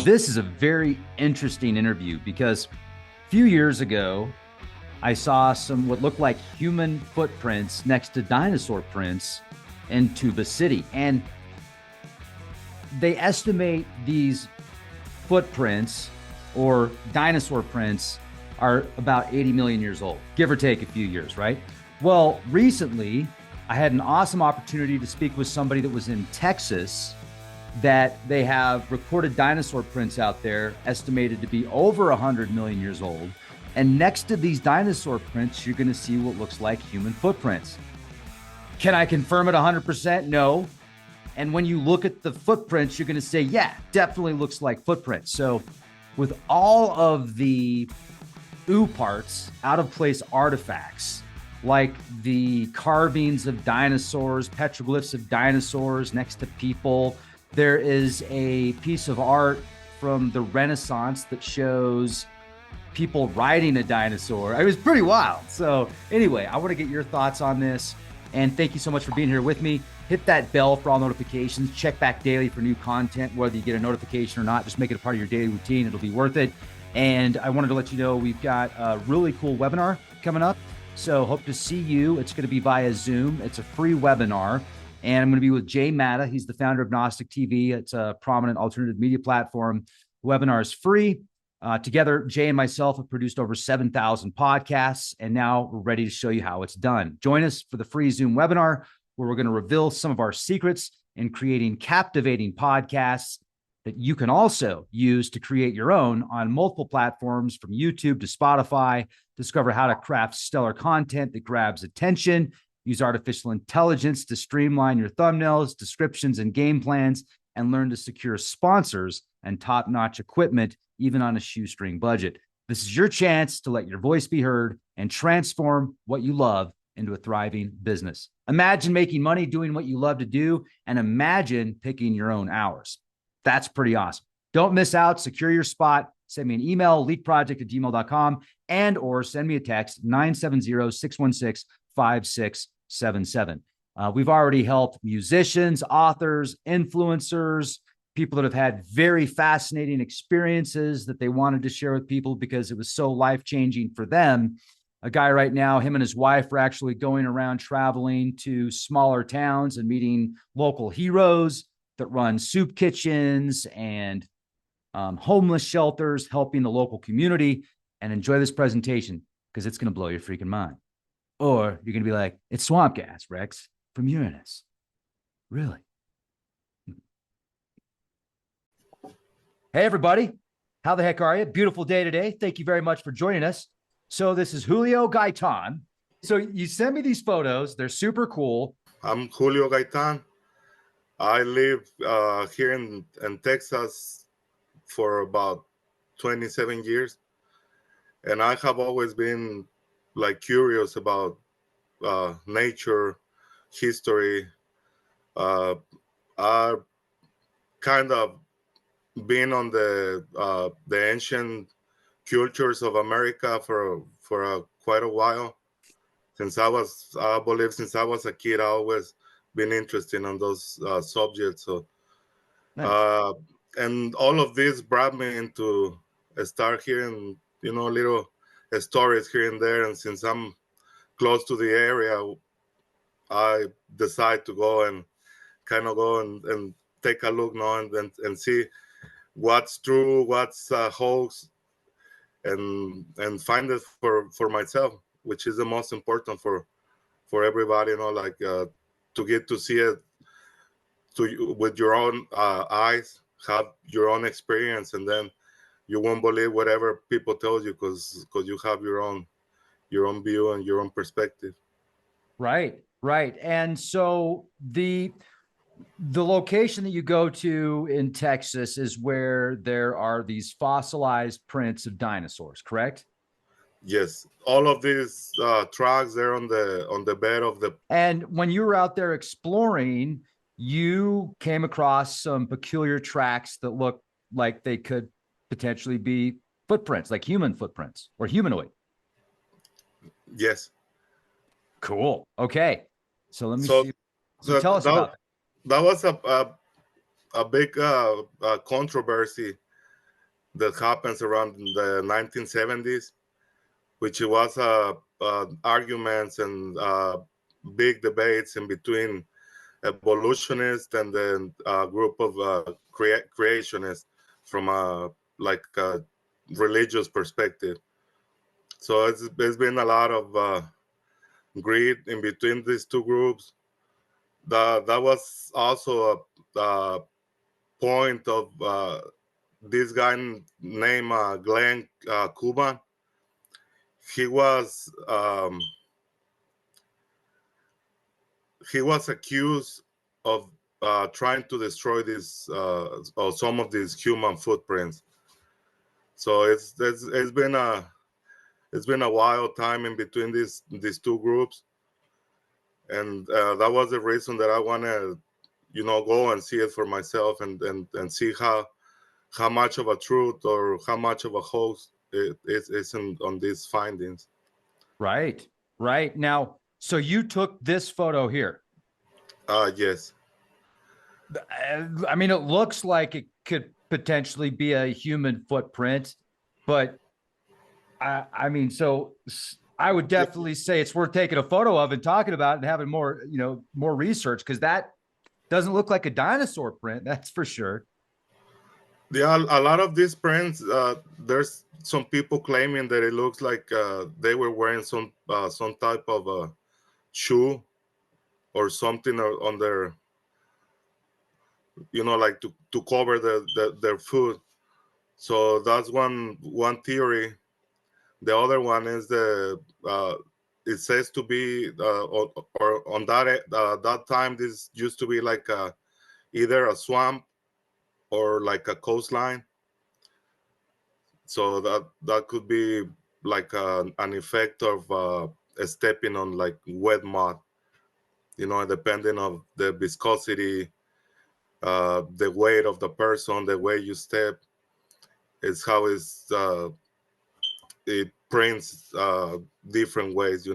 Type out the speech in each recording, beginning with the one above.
this is a very interesting interview because a few years ago, I saw some what looked like human footprints next to dinosaur prints in Tuba City. And they estimate these footprints or dinosaur prints are about 80 million years old, give or take a few years, right? Well, recently, I had an awesome opportunity to speak with somebody that was in Texas that they have recorded dinosaur prints out there estimated to be over 100 million years old. And next to these dinosaur prints, you're going to see what looks like human footprints. Can I confirm it 100%? No. And when you look at the footprints, you're going to say, yeah, definitely looks like footprints. So with all of the ooh parts, out of place artifacts, like the carvings of dinosaurs, petroglyphs of dinosaurs next to people, there is a piece of art from the Renaissance that shows people riding a dinosaur. It was pretty wild. So anyway, I want to get your thoughts on this. And thank you so much for being here with me. Hit that bell for all notifications. Check back daily for new content, whether you get a notification or not. Just make it a part of your daily routine. It'll be worth it. And I wanted to let you know we've got a really cool webinar coming up. So hope to see you. It's going to be via Zoom. It's a free webinar. And I'm going to be with Jay Matta. He's the founder of Gnostic TV. It's a prominent alternative media platform. The webinar is free. Together, Jay and myself have produced over 7,000 podcasts, and now we're ready to show you how it's done. Join us for the free Zoom webinar, where we're going to reveal some of our secrets in creating captivating podcasts that you can also use to create your own on multiple platforms, from YouTube to Spotify. Discover how to craft stellar content that grabs attention. Use artificial intelligence to streamline your thumbnails, descriptions, and game plans, and learn to secure sponsors and top-notch equipment, even on a shoestring budget. This is your chance to let your voice be heard and transform what you love into a thriving business. Imagine making money doing what you love to do, and imagine picking your own hours. That's pretty awesome. Don't miss out. Secure your spot. Send me an email, leakproject@gmail.com, and or send me a text, 970-616-5677. We've already helped musicians, authors, influencers, people that have had very fascinating experiences that they wanted to share with people because it was so life-changing for them. A guy right now, him and his wife are actually going around traveling to smaller towns and meeting local heroes that run soup kitchens and homeless shelters, helping the local community. And enjoy this presentation because it's going to blow your freaking mind. Or you're going to be like, it's swamp gas, Rex, from Uranus. Really? Hey, everybody. How the heck are you? Beautiful day today. Thank you very much for joining us. So this is Julio Gaitan. So you sent me these photos. They're super cool. I'm Julio Gaitan. I live here in Texas for about 27 years. And I have always been like curious about nature, history. I've kind of been on the ancient cultures of America for quite a while. I believe since I was a kid, I always been interested in those subjects. So, Nice. and all of this brought me into a start hearing, little stories here and there. And since I'm close to the area, I decide to go and and take a look now and see what's true, what's hoax, and find it for myself, which is the most important for everybody, to get to see it with your own eyes, have your own experience, and then you won't believe whatever people tell you because you have your own view and your own perspective. Right. And so the location that you go to in Texas is where there are these fossilized prints of dinosaurs, correct? Yes, all of these tracks, they're on the bed of the. And when you were out there exploring, you came across some peculiar tracks that look like they could potentially be footprints, like human footprints or humanoid. Yes. Cool. Okay. So let me see. So tell us about that. That was a big controversy that happens around the 1970s, which was arguments and big debates in between evolutionists and then a group of creationists from a religious perspective. So there's been a lot of greed in between these two groups. That was also a point of this guy named Glenn Kuban. He was accused of trying to destroy this or some of these human footprints. So it's been a wild time in between these two groups, and that was the reason that I want to go and see it for myself and see how much of a truth or how much of a hoax it is on these findings. Right. Now, so you took this photo here. Yes. I mean, it looks like it could potentially be a human footprint, but I mean, so I would definitely say it's worth taking a photo of and talking about it and having more, more research, because that doesn't look like a dinosaur print. That's for sure. Yeah, a lot of these prints, there's some people claiming that it looks like they were wearing some type of shoe or something on their, like to cover their foot. So that's one theory. The other one is it says to be or on that time this used to be like either a swamp or like a coastline. So that could be like an effect of stepping on like wet mud, depending on the viscosity, the weight of the person, the way you step, is how it prints different ways.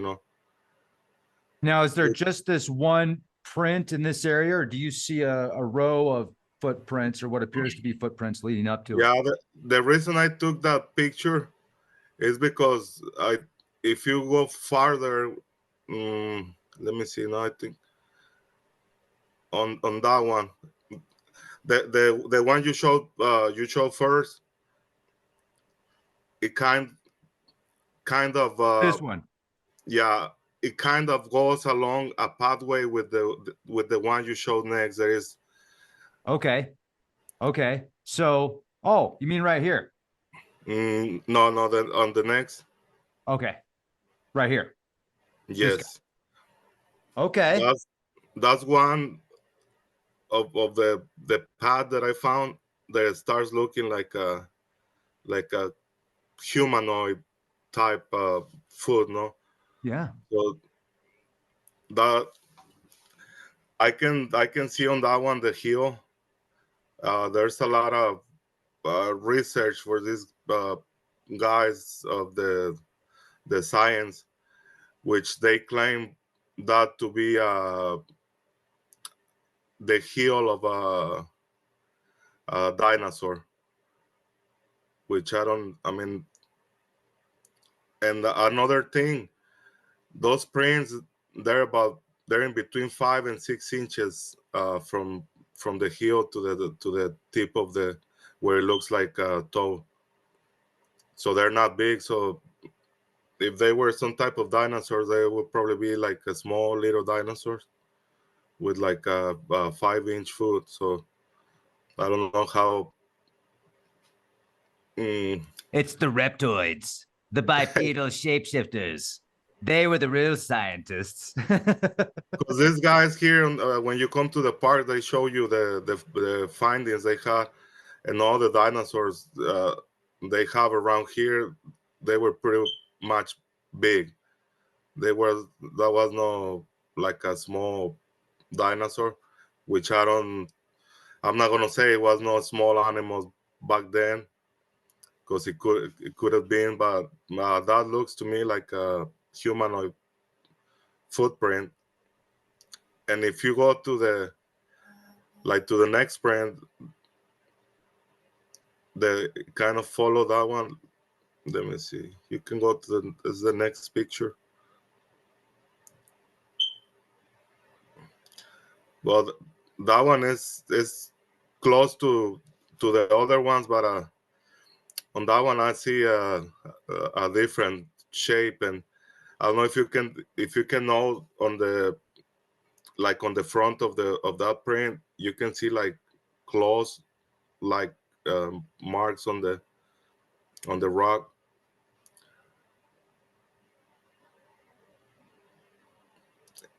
Now, is there just this one print in this area, or do you see a row of footprints or what appears to be footprints leading up to it? Yeah, the reason I took that picture is because if you go farther, let me see. Now I think on that one, the one you showed first, it kind of This one. yeah, it kind of goes along a pathway with the one you showed next. There is Okay. So, oh, you mean right here? no, on the next. Okay. Right here. This guy. Yes, Okay. that's one of the path that I found that starts looking like a humanoid type of food, no? Yeah. So that I can see on that one the heel. There's a lot of research for these guys of the science, which they claim that to be the heel of a dinosaur, which I mean, and another thing, those prints, they're in between 5 and 6 inches from the heel to the tip of the where it looks like a toe. So they're not big. So if they were some type of dinosaurs, they would probably be like a small little dinosaurs with like a 5-inch foot. So I don't know how. Mm, It's the reptoids, the bipedal shapeshifters. They were the real scientists. because these guys here, when you come to the park, they show you the findings they had, and all the dinosaurs they have around here. They were pretty much big. That was no like a small dinosaur, which I'm not gonna say it was no small animals back then, because it could have been, but that looks to me like a humanoid footprint. And if you go to the next print, they kind of follow that one. Let me see. You can go to the next picture. Well, that one is close to the other ones, but on that one I see a different shape, and I don't know if you can know on the like on the front of that print, you can see like claws, like marks on the rock.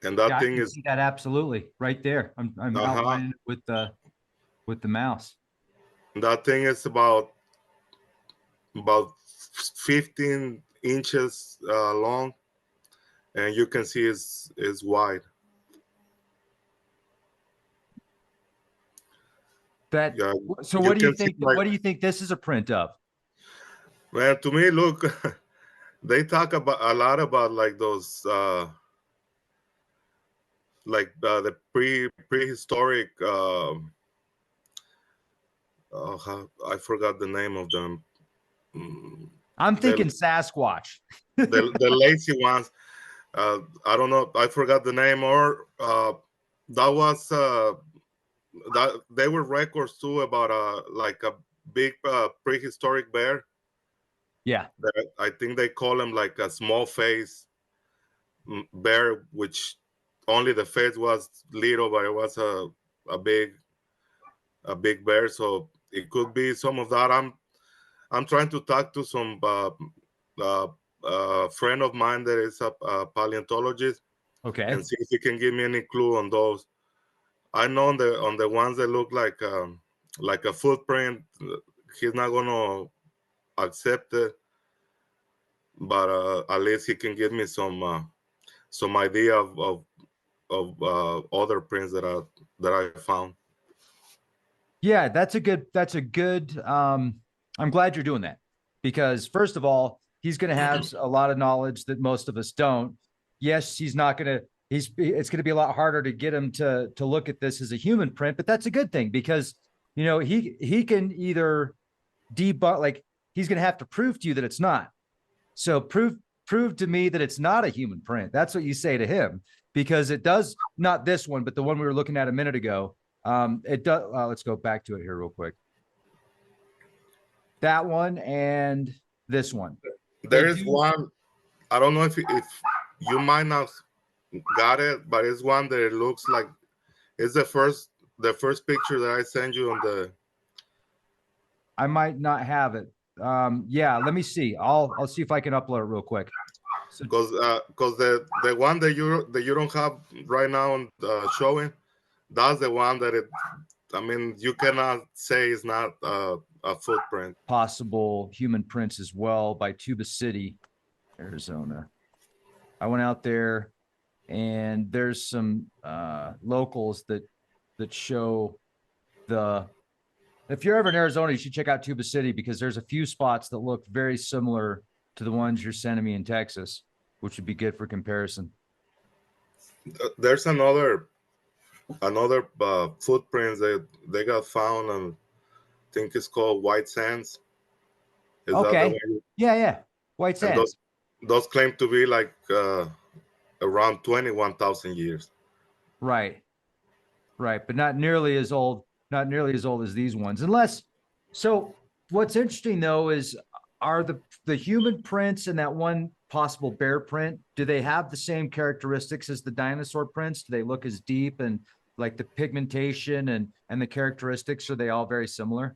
And that Yeah, I thing can is see that absolutely right there. I'm uh-huh, outlining it with the mouse. that thing is about 15 inches long, and you can see is wide. That Yeah, so you what do you can see think? like, What do you think this is a print of? man, to me, look, they talk about a lot about like those the prehistoric I forgot the name of them. Mm, I'm the thinking Sasquatch. the lazy ones. I don't know. I forgot the name. Or that was that they were records too about like a big prehistoric bear. Yeah. That I think they call him like a small face bear, which only the face was little, but it was a big a big bear. So it could be some of that. I'm trying to talk to some uh, friend of mine that is a paleontologist Okay. and see if he can give me any clue on those. I know on the ones that look like a footprint, he's not gonna accept it, but at least he can give me some idea of other prints that I found. Yeah, that's a good I'm glad you're doing that because first of all, he's going to have a lot of knowledge that most of us don't. Yes, he's not going to it's going to be a lot harder to get him to look at this as a human print, but that's a good thing because he can either debunk like he's going to have to prove to you that it's not. So prove to me that it's not a human print. That's what you say to him because it does not this one, but the one we were looking at a minute ago. It does. Let's go back to it here real quick. That one and this one. They There is do. one. I don't know if you might not got it, but it's one that it looks like it's the first picture that I sent you on the I might not have it. Yeah, let me see. I'll see if I can upload it real quick. So, because the one that you don't have right now on showing, that's the one that it. I mean, you cannot say it's not a footprint. possible human prints as well by Tuba City, Arizona. I went out there and there's some locals that show the if you're ever in Arizona, you should check out Tuba City because there's a few spots that look very similar to the ones you're sending me in Texas, which would be good for comparison. There's another footprints that they got found, and I think it's called White Sands. Is that the Okay. one? Yeah, yeah. White And Sands. those claim to be like around 21,000 years. Right. Right. But not nearly as old as these ones. Unless so what's interesting though is are the human prints and that one possible bear print, do they have the same characteristics as the dinosaur prints? Do they look as deep and like the pigmentation and the characteristics, are they all very similar?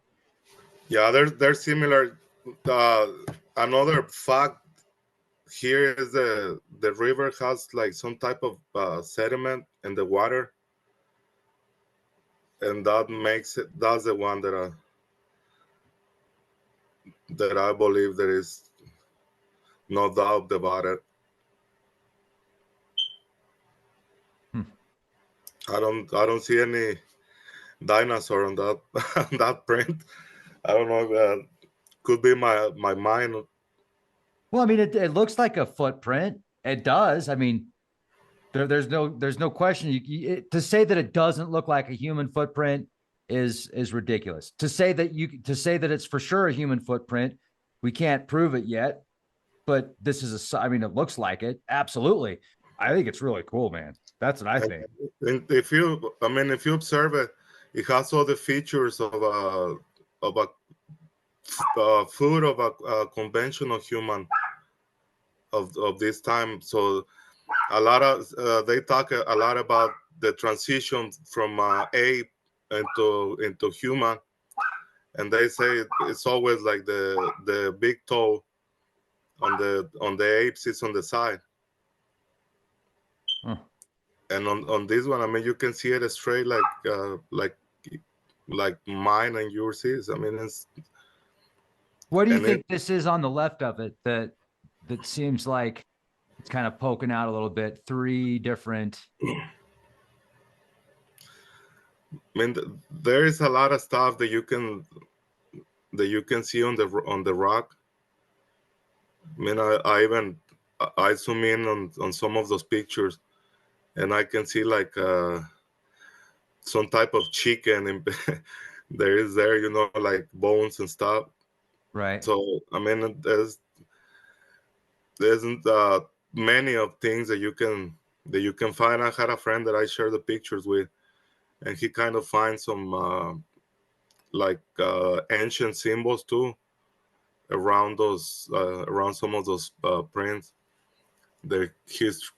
Yeah, they're similar. Uh, Another fact here is the river has like some type of sediment in the water, and that makes it. That's the one that I believe there is no doubt about it. Hmm. I don't see any dinosaur on that on that print. I don't know. Could be my mind. Well, I mean, it looks like a footprint. It does. I mean, there's no question. To say that it doesn't look like a human footprint, is ridiculous. To say that it's for sure a human footprint, we can't prove it yet, but this is I mean, it looks like it. Absolutely. I think it's really cool, man. That's what I think. And if you observe it, it has all the features of a food of a conventional human of this time. So a lot of they talk a lot about the transition from ape into human, and they say it's always like the big toe on the apes is on the side. Huh. And on this one, I mean, you can see it straight like mine and yours is. I mean, it's. What do you think this is on the left of it that seems like it's kind of poking out a little bit? Three different. I mean, there is a lot of stuff that you can see on the rock. I mean, I zoom in on some of those pictures, and I can see like some type of chicken, and there, like bones and stuff. Right. So I mean, there's many of things that you can find. I had a friend that I shared the pictures with, and he kind of finds some ancient symbols too around some of those prints. He's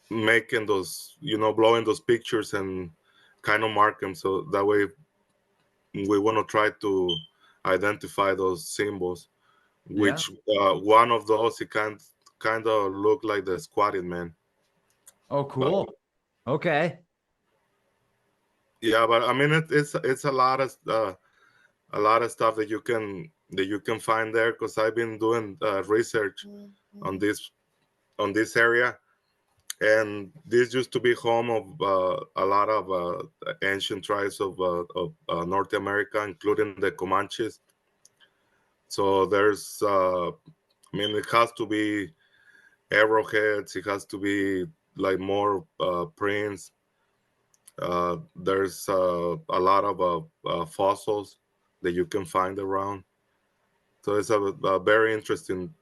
making those, blowing those pictures and kind of mark them, so that way we want to try to identify those symbols. Which one of those, it kind of look like the squatted man. Oh, cool. Okay. Yeah, but I mean, it's a lot of stuff that you can find there, because I've been doing research on this area, and this used to be home of a lot of ancient tribes of North America, including the Comanches. So there's, I mean, it has to be arrowheads. It has to be like more prints. There's a lot of fossils that you can find around. So it's a very interesting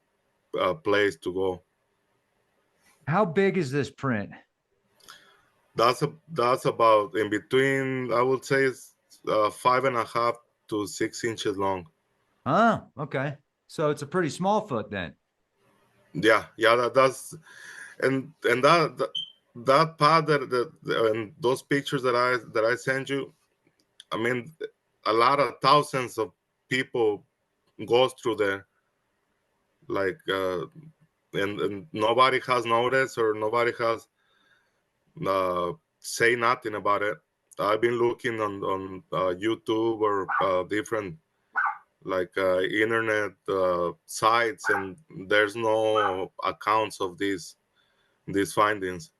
place to go. How big is this print? That's about in between, I would say, it's 5.5 to 6 inches long. Oh, okay. So it's a pretty small foot then. Yeah, that's and that part that and those pictures that I sent you, I mean, a lot of thousands of people goes through there, like and nobody has noticed, or nobody has say nothing about it. I've been looking on YouTube or different internet sites, and there's no accounts of these findings.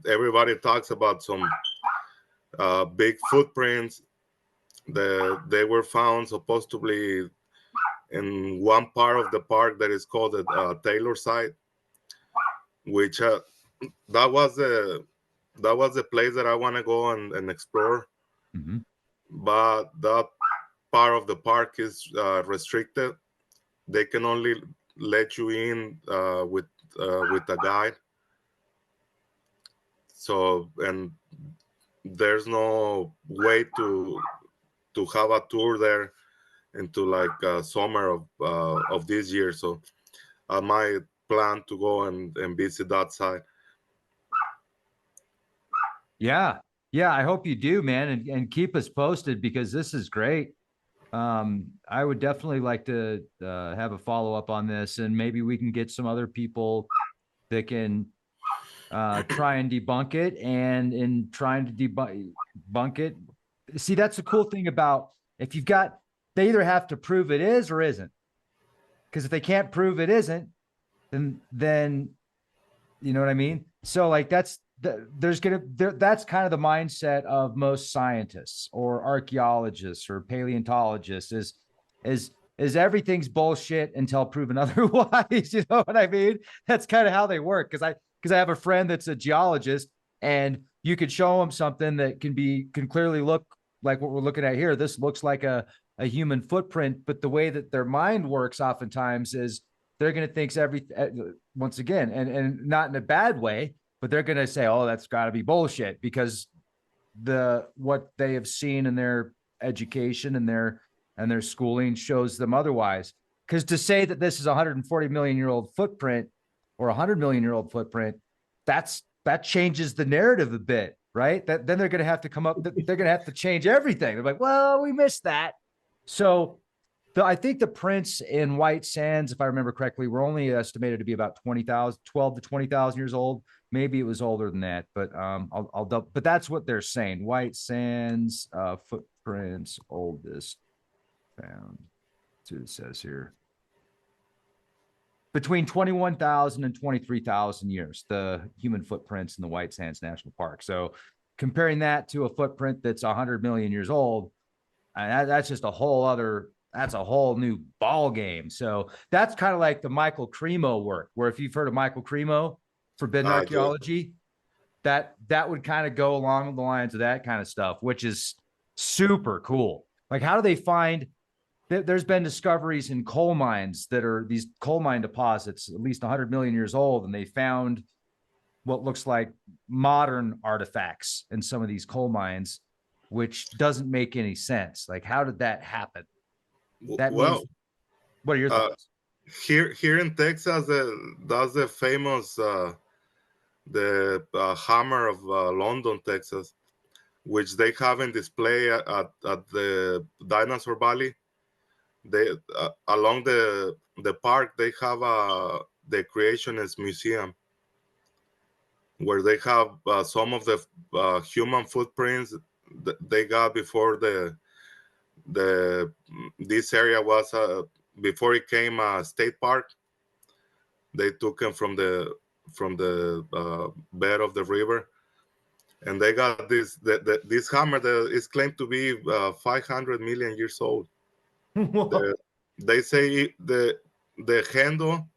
Everybody talks about some big footprints that they were found supposedly in one part of the park that is called the Taylor site, which that was the place that I want to go and explore. Mm-hmm. But that part of the park is restricted. They can only let you in with a guide. So, and there's no way to have a tour there into summer of this year. So I might plan to go and visit that site. Yeah. I hope you do, man, and keep us posted, because this is great. I would definitely like to have a follow up on this, and maybe we can get some other people that can try and debunk it, and in trying to debunk it. See, that's the cool thing about, if you've got, they either have to prove it is or isn't. Because if they can't prove it isn't, then you know what I mean? So that's that's kind of the mindset of most scientists or archaeologists or paleontologists is everything's bullshit until proven otherwise. You know what I mean? That's kind of how they work. Because I have a friend that's a geologist, and you could show them something that can clearly look like what we're looking at here. This looks like a human footprint, but the way that their mind works oftentimes is they're going to think once again, and not in a bad way, but they're going to say, oh, that's got to be bullshit, because what they have seen in their education and their schooling shows them otherwise. Because to say that this is a 140 million year old footprint or a 100 million year old footprint, that changes the narrative a bit, right? Then they're going to have to come up, they're going to have to change everything. They're like, well, we missed that. So I think the prints in White Sands, if I remember correctly, were only estimated to be about 12 to 20,000 years old. Maybe it was older than that, but but that's what they're saying. White Sands footprints oldest found. Let's see what it says here. Between 21,000 and 23,000 years, the human footprints in the White Sands National Park. So comparing that to a footprint that's 100 million years old, that's just a whole new ball game. So that's kind of like the Michael Cremo work, where if you've heard of Michael Cremo, Forbidden Archaeology, that would kind of go along the lines of that kind of stuff, which is super cool. Like, how do they find? There's been discoveries in coal mines that are these coal mine deposits, at least 100 million years old, and they found what looks like modern artifacts in some of these coal mines, which doesn't make any sense. Like, how did that happen? That well, means, what are your thoughts? Here in Texas, that's the famous the hammer of London, Texas, which they have in display at the Dinosaur Valley. They along the park, they have the Creationist Museum, where they have some of the human footprints they got before this area was before it came a state park. They took them from the bed of the river, and they got this hammer that is claimed to be 500 million years old. They say the handle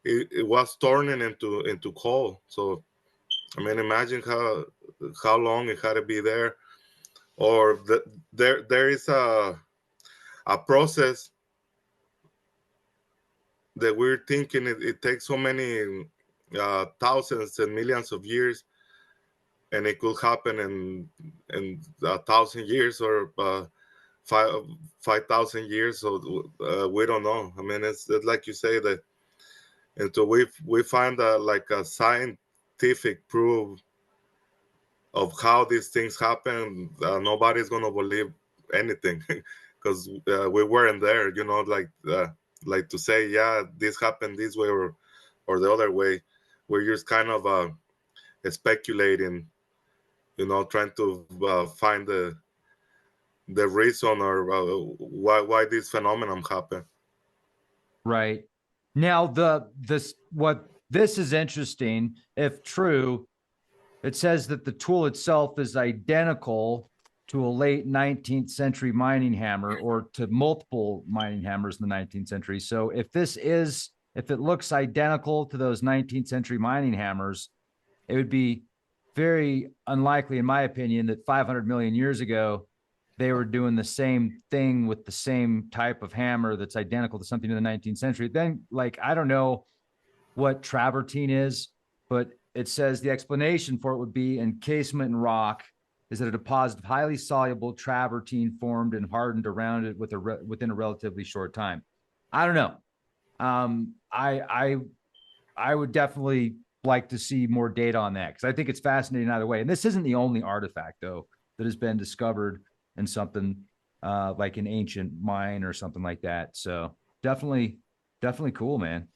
it was turning into coal. So I mean, imagine how long it had to be there, or there is a process that we're thinking it takes so many thousands and millions of years, and it could happen in 1,000 years or 5,000 years. So we don't know. I mean, it's like you say that until we find like a scientific proof of how these things happen, nobody's gonna believe anything because we weren't there. You know, like to say, yeah, this happened this way or the other way. We're just kind of speculating, you know, trying to find the reason or why this phenomenon happened. Right. Now, this is interesting. If true, it says that the tool itself is identical to a late 19th century mining hammer, or to multiple mining hammers in the 19th century. So if it looks identical to those 19th century mining hammers, it would be very unlikely, in my opinion, that 500 million years ago, they were doing the same thing with the same type of hammer that's identical to something in the 19th century. Then, like, I don't know what travertine is, but it says the explanation for it would be encasement in rock is that a deposit of highly soluble travertine formed and hardened around it within a relatively short time. I don't know. I would definitely like to see more data on that, because I think it's fascinating either way. And this isn't the only artifact, though, that has been discovered in something like an ancient mine or something like that. So definitely cool, man.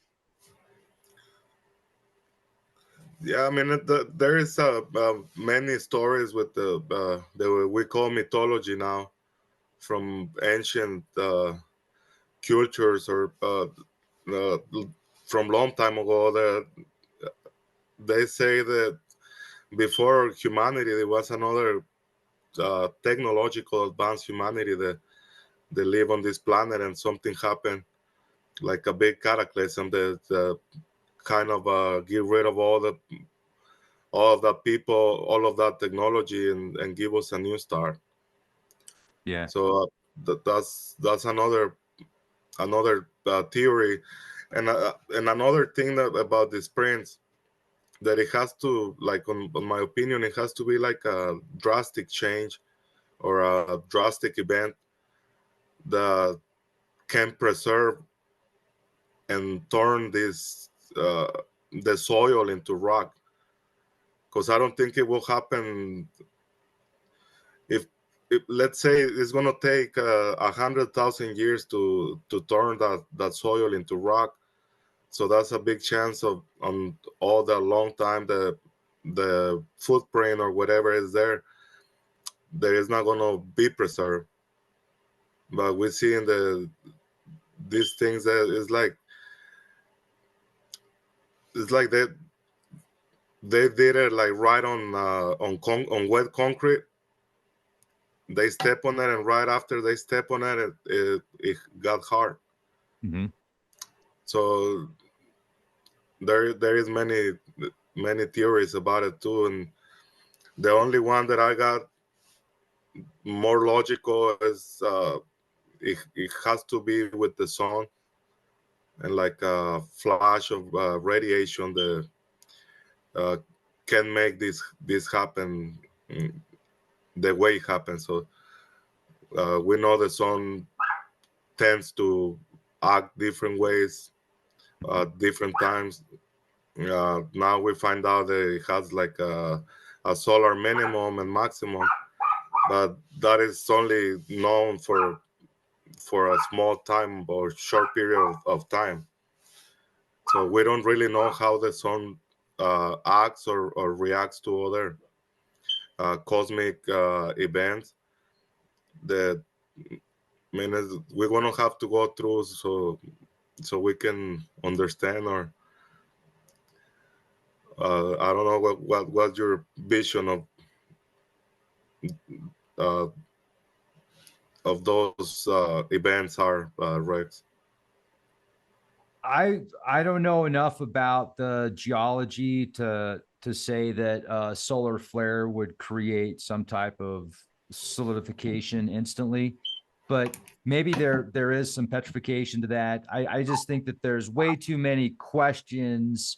Yeah, I mean, there is many stories with the we call mythology now, from ancient cultures or from long time ago. That they say that before humanity, there was another technological advanced humanity that they live on this planet, and something happened, like a big cataclysm that kind of get rid of all of that people, all of that technology, and give us a new start. Yeah. So that's another theory, and another thing about these prints, that it has to, like, on my opinion, it has to be like a drastic change or a drastic event that can preserve and turn this the soil into rock. Because I don't think it will happen if let's say it's going to take 100,000 years to turn that soil into rock. So that's a big chance of, on all that long time, the footprint or whatever is there is not going to be preserved. But we see in these things that it's like they did it like right on wet concrete. They step on it, and right after they step on it, it got hard. Mm-hmm. So there is many theories about it too, and the only one that I got more logical is it has to be with the sun, and like a flash of radiation that uh, can make this happen, the way it happens. So we know the sun tends to act different ways different times. Now we find out that it has like a solar minimum and maximum, but that is only known for a small time or short period of time. So we don't really know how the sun acts or reacts to other cosmic events that, I mean, we're gonna have to go through so we can understand. Or I don't know what your vision uh, of those events are, Rex. I don't know enough about the geology to say that a solar flare would create some type of solidification instantly, but maybe there is some petrification to that. I just think that there's way too many questions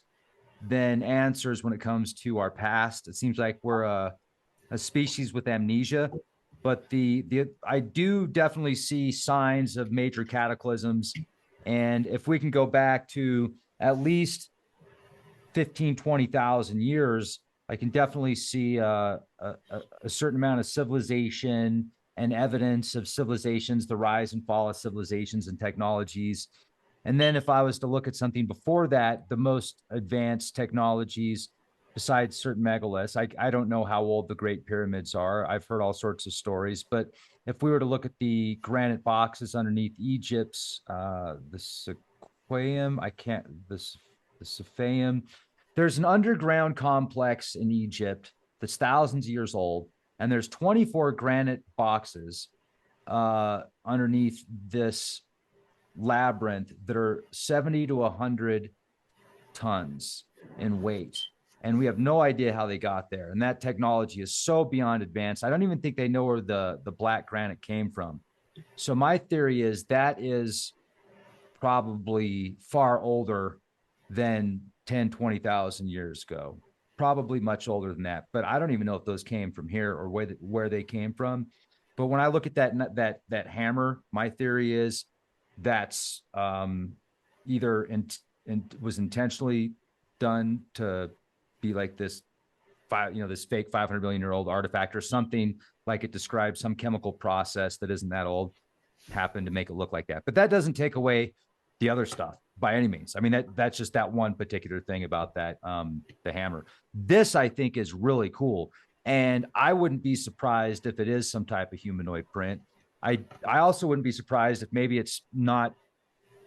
than answers when it comes to our past. It seems like we're a species with amnesia, but the I do definitely see signs of major cataclysms. And if we can go back to at least 15, 20,000 years, I can definitely see a certain amount of civilization and evidence of civilizations, the rise and fall of civilizations and technologies. And then if I was to look at something before that, the most advanced technologies, besides certain megaliths, I don't know how old the Great Pyramids are. I've heard all sorts of stories, but if we were to look at the granite boxes underneath Egypt's, the Sequoium, I can't, the Sophium, there's an underground complex in Egypt that's thousands of years old, and there's 24 granite boxes underneath this labyrinth that are 70 to 100 tons in weight. And we have no idea how they got there. And that technology is so beyond advanced. I don't even think they know where the black granite came from. So my theory is that is probably far older than 10, 20,000 years ago, probably much older than that. But I don't even know if those came from here or where they came from. But when I look at that hammer, my theory is that's either was intentionally done to be like this this fake 500 million year old artifact, or something like it describes some chemical process that isn't that old happened to make it look like that. But that doesn't take away the other stuff by any means. I mean, that's just that one particular thing about that, the hammer. This, I think, is really cool. And I wouldn't be surprised if it is some type of humanoid print. I also wouldn't be surprised if maybe it's not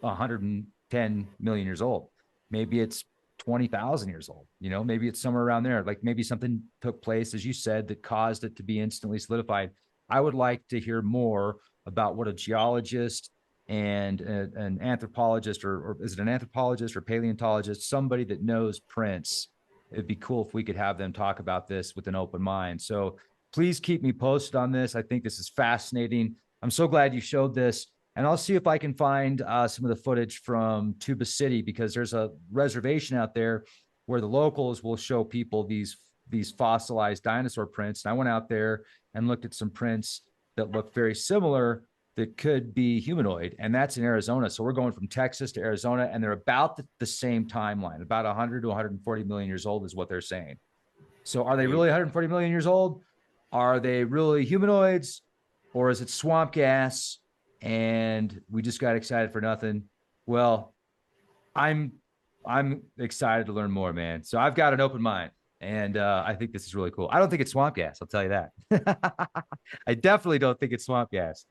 110 million years old. Maybe it's 20,000 years old. Maybe it's somewhere around there. Like maybe something took place, as you said, that caused it to be instantly solidified. I would like to hear more about what a geologist and an anthropologist, or is it an anthropologist or paleontologist, somebody that knows prints, it'd be cool if we could have them talk about this with an open mind. So please keep me posted on this. I think this is fascinating. I'm so glad you showed this. And I'll see if I can find some of the footage from Tuba City, because there's a reservation out there where the locals will show people these fossilized dinosaur prints. And I went out there and looked at some prints that look very similar that could be humanoid, and that's in Arizona. So we're going from Texas to Arizona, and they're about the same timeline, about 100 to 140 million years old is what they're saying. So are they really 140 million years old? Are they really humanoids, or is it swamp gas? And we just got excited for nothing. Well, I'm excited to learn more, man. So I've got an open mind, and I think this is really cool. I don't think it's swamp gas. I'll tell you that. I definitely don't think it's swamp gas.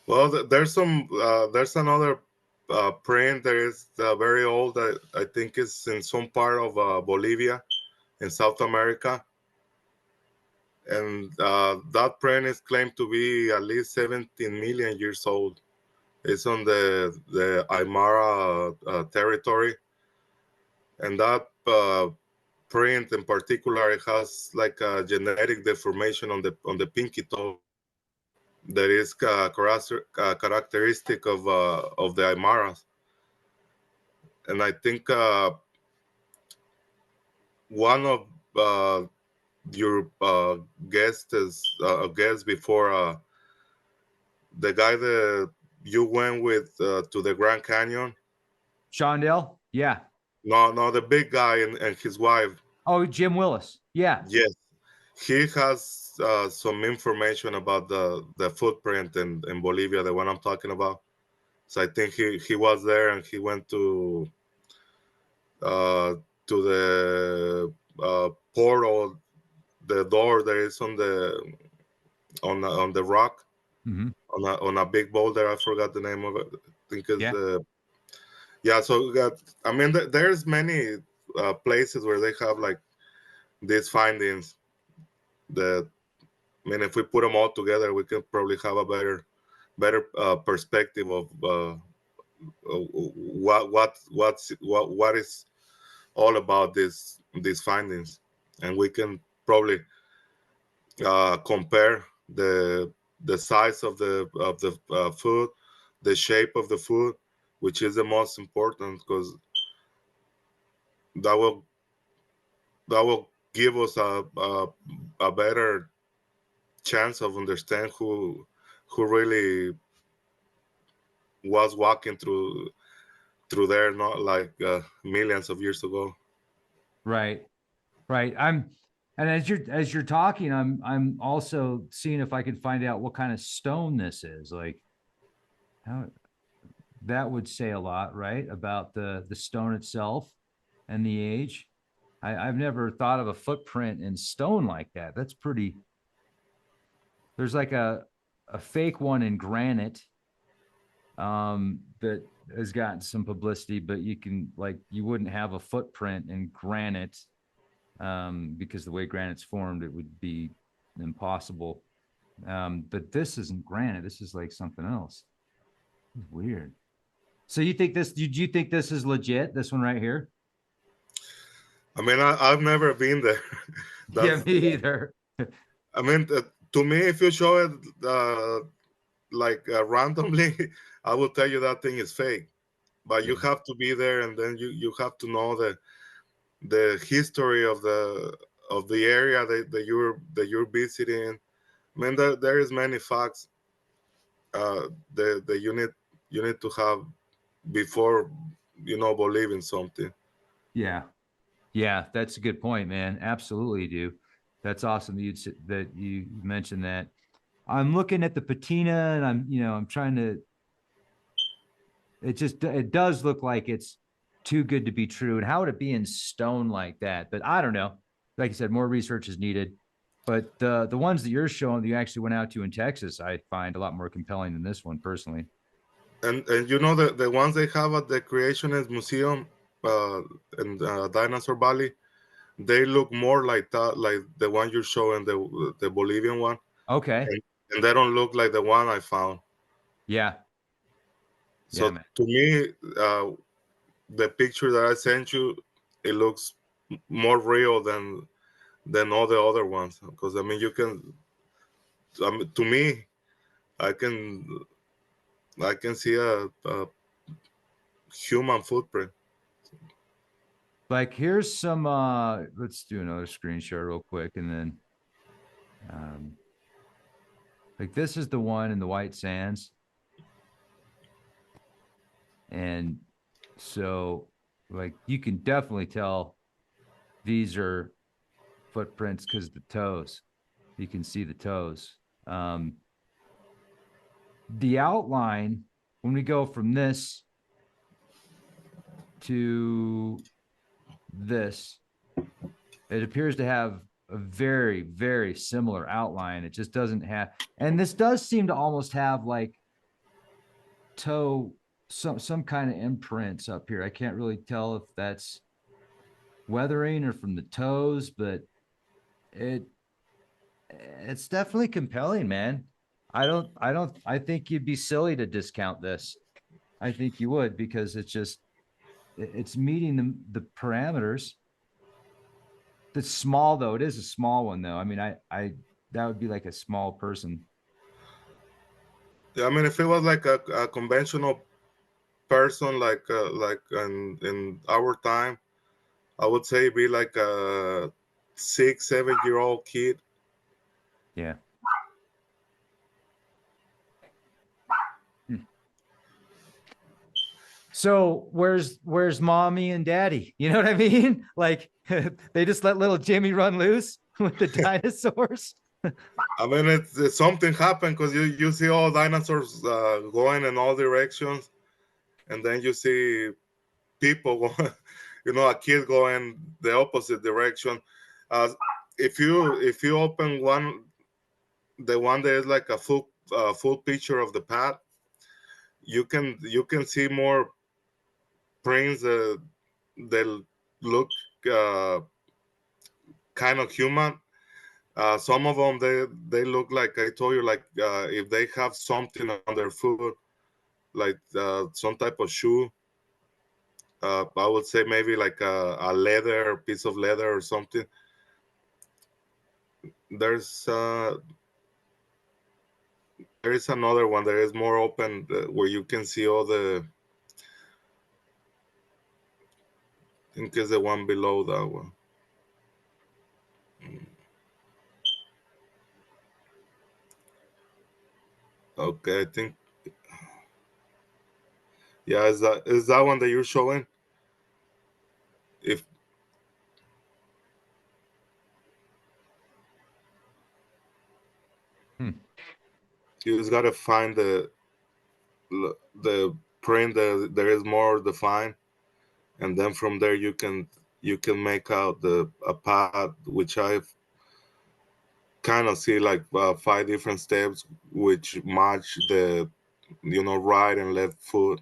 Well, there's another print that is very old. I think it's in some part of Bolivia in South America. And that print is claimed to be at least 17 million years old. It's on the Aymara territory. And that print in particular, it has like a genetic deformation on the pinky toe that is characteristic of the Aymaras. And I think one of your guests before, the guy that you went with to the Grand Canyon. Shondell? Yeah. No, the big guy and his wife. Oh, Jim Willis. Yeah. Yes, he has some information about the footprint in Bolivia, the one I'm talking about. So I think he was there, and he went to the portal, the door that is on the rock, Mm-hmm. on a big boulder. I forgot the name of it. I think it's yeah. So I mean, there's many places where they have like these findings that, I mean, if we put them all together, we can probably have a better perspective of what is all about these findings, and we can probably compare the size of the food, the shape of the food, which is the most important, because that will give us a better chance of understand who really was walking through there, not like millions of years ago. Right. And as you're talking, I'm also seeing if I can find out what kind of stone this is. Like, how that would say a lot, right, about the stone itself and the age. I've never thought of a footprint in stone like that. That's pretty. There's like a fake one in granite that has gotten some publicity, but you wouldn't have a footprint in granite because the way granite's formed, it would be impossible. But this isn't granite. This is like something else. It's weird. So you think this? Did you think this is legit? This one right here? I mean, I've never been there. Yeah, me either. I mean, to me, if you show it randomly, I will tell you that thing is fake. But you have to be there, and then you have to know the history of the area that you're visiting. I mean, there is many facts that you need to have before believe in something. Yeah, that's a good point, man. Absolutely, do. That's awesome that you mentioned that. I'm looking at the patina, and I'm trying to. It does look like it's too good to be true. And how would it be in stone like that? But I don't know. Like I said, more research is needed. But the ones that you're showing that you actually went out to in Texas, I find a lot more compelling than this one personally. And the ones they have at the Creationist Museum in Dinosaur Valley, they look more like that, like the one you're showing, the Bolivian one. Okay. And they don't look like the one I found. Yeah. So yeah, to me, the picture that I sent you, it looks more real than all the other ones. Because I mean, you can, to me, I can I can see a human footprint. Like here's some let's do another screen share real quick and then like this is the one in the white sands. And so like you can definitely tell these are footprints because the toes. You can see the toes. The outline, when we go from this to this, it appears to have a very, very similar outline. It just doesn't have, and this does seem to almost have like toe, some kind of imprints up here. I can't really tell if that's weathering or from the toes, but it it's definitely compelling, man. I think you'd be silly to discount this. I think you would because it's meeting the parameters. It's small though. It is a small one though. I mean, I that would be like a small person. Yeah, I mean, if it was like a conventional person, like in our time, I would say be like a 6, 7 year old kid. Yeah. So where's mommy and daddy? You know what I mean? Like they just let little Jimmy run loose with the dinosaurs. I mean, it's something happened because you see all dinosaurs going in all directions, and then you see people going, a kid going the opposite direction. Uh, if you open the one that is like a full picture of the path, you can see more prints that look uh, kind of human. Some of them they look like I told you, like if they have something on their foot, like some type of shoe. I would say maybe like a leather piece of leather or something. There's there is another one that is more open where you can see all the. I think it's the one below that one. Okay, I think yeah, is that one that you're showing? If Hmm. you just gotta find the print that is more defined, and then from there you can make out a path, which I kind of see like 5 different steps which match the right and left foot.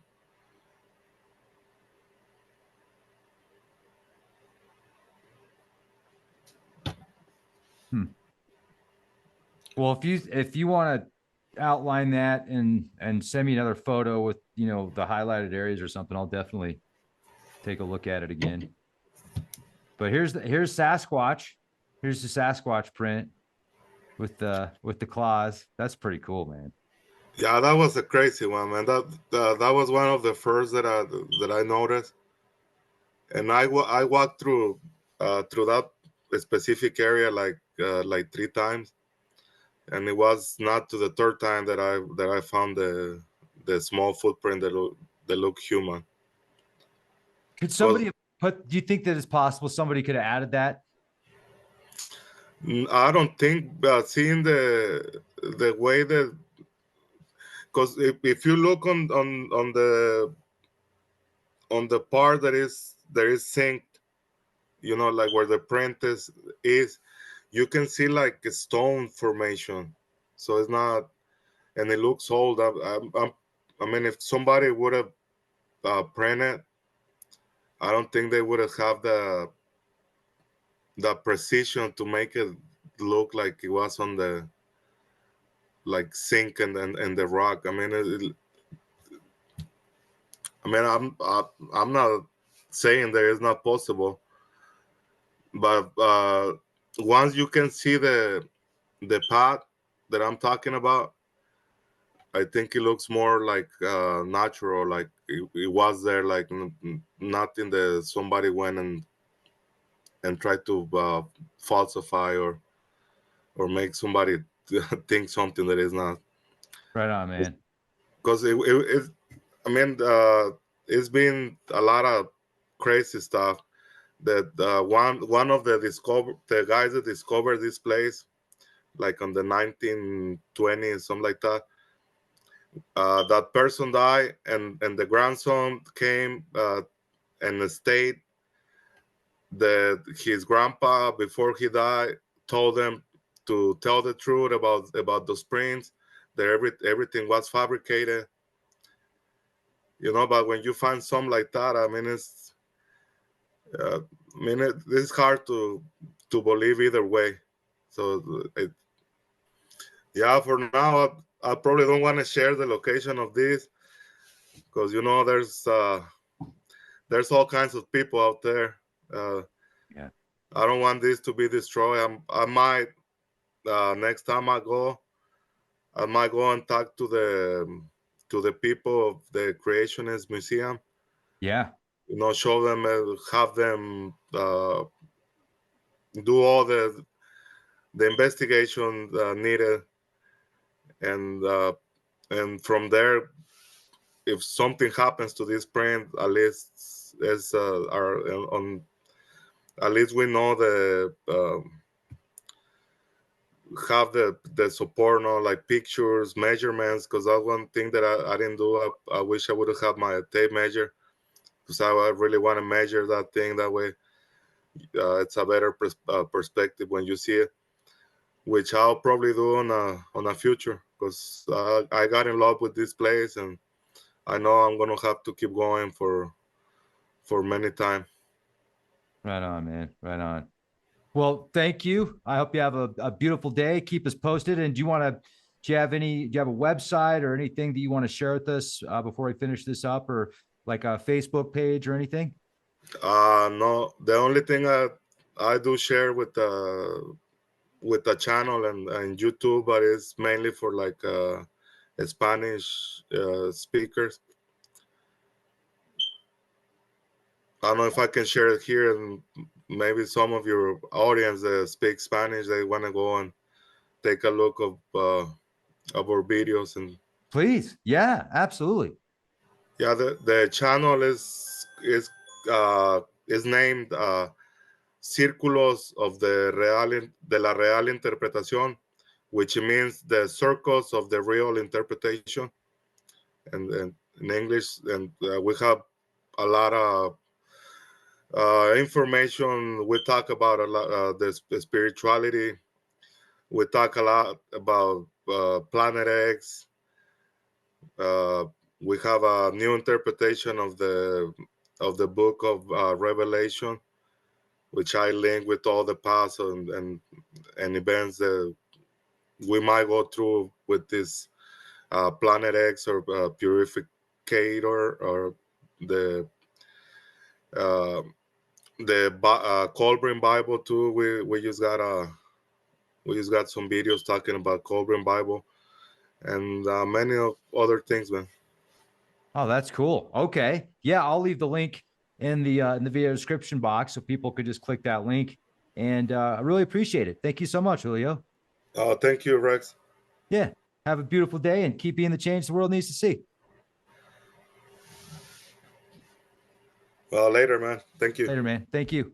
Hmm. Well, if you want to outline that and send me another photo with the highlighted areas or something, I'll definitely take a look at it again. But here's Sasquatch. Here's the Sasquatch print with the claws. That's pretty cool, man. Yeah, that was a crazy one, man. That was one of the first that I noticed, and I walked through that specific area like 3 times, and it was not to the third time that I found the small footprint that look human. Could Because somebody put? Do you think that it's possible somebody could have added that? I don't think seeing the way that, because if you look on the part that is synced, like where the print is, you can see like a stone formation. So it's not, and it looks old. I mean, if somebody would have printed, I don't think they would have the precision to make it look like it was on the like sink and the rock. I mean, I'm not saying that it's not possible, but once you can see the path that I'm talking about, I think it looks more like natural, like it was there, like nothing that somebody went and tried to falsify or make somebody think something that is not. Right on, man. Because I mean, it's been a lot of crazy stuff. That one of the guys that discovered this place, like on the 1920s, something like that. That person died, and the grandson came and stayed. That his grandpa, before he died, told them to tell the truth about the springs. That everything was fabricated, But when you find something like that, I mean, it's hard to believe either way. So yeah, for now, I probably don't want to share the location of this because there's all kinds of people out there. Uh, Yeah. I don't want this to be destroyed. I might next time I might go and talk to the people of the Creationist Museum. Yeah. Show them, have them do all the investigation needed, and from there, if something happens to this print, at least as our on at least we know the have the support, like pictures, measurements, because that's one thing that I didn't do. I wish I would have had my tape measure, because I really want to measure that thing. That way, it's a better perspective when you see it, which I'll probably do on a future, because I got in love with this place, and I know I'm gonna have to keep going for many time. Right on, man. Right on. Well, thank you. I hope you have a beautiful day. Keep us posted. And do you have a website or anything that you want to share with us before we finish this up, or like a Facebook page or anything? No, the only thing I do share with the channel and YouTube, but it's mainly for like Spanish speakers. I don't know if I can share it here, and maybe some of your audience that speak Spanish, they want to go and take a look of our videos. And Please. Yeah, absolutely. yeah, the channel is named Círculos of de la Real Interpretación, which means the circles of the real interpretation, and in English. And we have a lot of information. We talk about a lot the spirituality. We talk a lot about Planet X. Uh, we have a new interpretation of the book of Revelation, which I link with all the past and events that we might go through with this Planet X or Purificator, or the uh, Colburn Bible too. We just got some videos talking about Colburn Bible, and many of other things, man. Oh, that's cool. Okay. Yeah, I'll leave the link in the video description box so people could just click that link. And I really appreciate it. Thank you so much, Julio. Thank you, Rex. Yeah. Have a beautiful day and keep being the change the world needs to see. Later, man. Thank you. Later, man. Thank you.